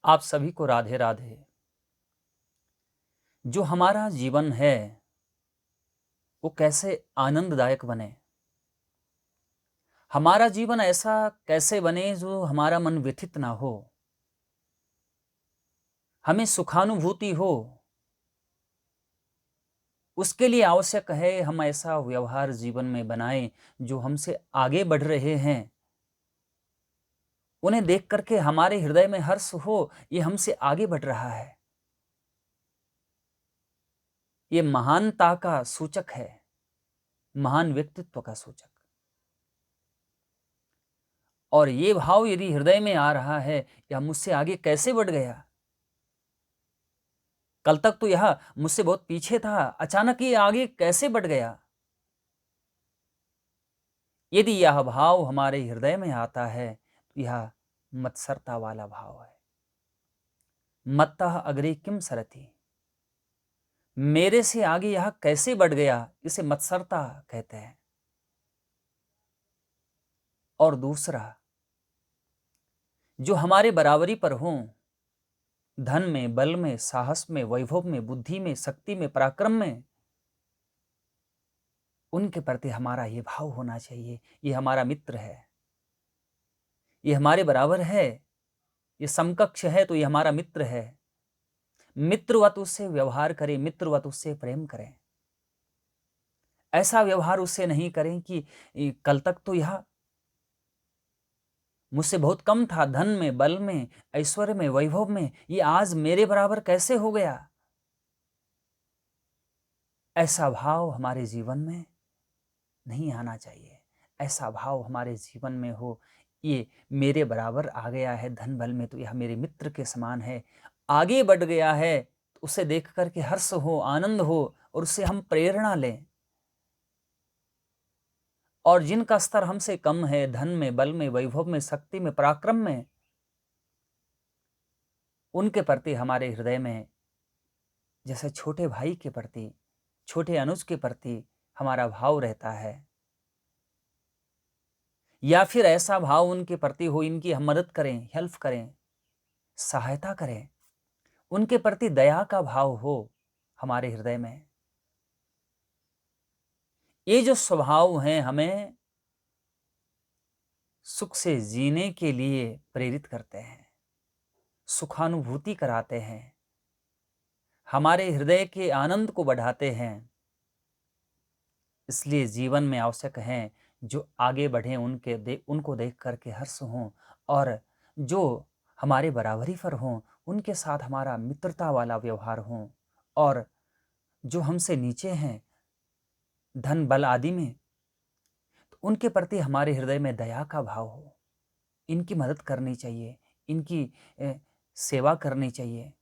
आप सभी को राधे राधे। जो हमारा जीवन है वो कैसे आनंददायक बने, हमारा जीवन ऐसा कैसे बने जो हमारा मन व्यथित ना हो, हमें सुखानुभूति हो, उसके लिए आवश्यक है हम ऐसा व्यवहार जीवन में बनाएं जो हमसे आगे बढ़ रहे हैं उन्हें देख करके हमारे हृदय में हर्ष हो, ये हमसे आगे बढ़ रहा है। ये महानता का सूचक है, महान व्यक्तित्व का सूचक। और ये भाव यदि हृदय में आ रहा है, यह मुझसे आगे कैसे बढ़ गया, कल तक तो यह मुझसे बहुत पीछे था, अचानक ये आगे कैसे बढ़ गया। यदि यह भाव हमारे हृदय में आता है तो यह मत्सरता वाला भाव है। मत्तः अग्रे किम सरति, मेरे से आगे यह कैसे बढ़ गया, इसे मत्सरता कहते हैं। और दूसरा, जो हमारे बराबरी पर हों, धन में, बल में, साहस में, वैभव में, बुद्धि में, शक्ति में, पराक्रम में, उनके प्रति हमारा ये भाव होना चाहिए, ये हमारा मित्र है, ये हमारे बराबर है, ये समकक्ष है तो ये हमारा मित्र है। मित्रवत उससे व्यवहार करें, मित्रवत उससे प्रेम करें। ऐसा व्यवहार उससे नहीं करें कि कल तक तो यह मुझसे बहुत कम था, धन में, बल में, ऐश्वर्य में, वैभव में, ये आज मेरे बराबर कैसे हो गया। ऐसा भाव हमारे जीवन में नहीं आना चाहिए। ऐसा भाव हमारे जीवन में हो, ये मेरे बराबर आ गया है धन बल में तो यह मेरे मित्र के समान है, आगे बढ़ गया है तो उसे देख करके हर्ष हो, आनंद हो और उससे हम प्रेरणा लें। और जिनका स्तर हमसे कम है, धन में, बल में, वैभव में, शक्ति में, पराक्रम में, उनके प्रति हमारे हृदय में जैसे छोटे भाई के प्रति, छोटे अनुज के प्रति हमारा भाव रहता है, या फिर ऐसा भाव उनके प्रति हो इनकी हम मदद करें, हेल्प करें, सहायता करें, उनके प्रति दया का भाव हो हमारे हृदय में। ये जो स्वभाव हैं हमें सुख से जीने के लिए प्रेरित करते हैं, सुखानुभूति कराते हैं, हमारे हृदय के आनंद को बढ़ाते हैं। इसलिए जीवन में आवश्यक हैं जो आगे बढ़े, उनको देख करके हर्ष हों, और जो हमारे बराबरी पर हों उनके साथ हमारा मित्रता वाला व्यवहार हो, और जो हमसे नीचे हैं धन बल आदि में तो उनके प्रति हमारे हृदय में दया का भाव हो, इनकी मदद करनी चाहिए, इनकी सेवा करनी चाहिए।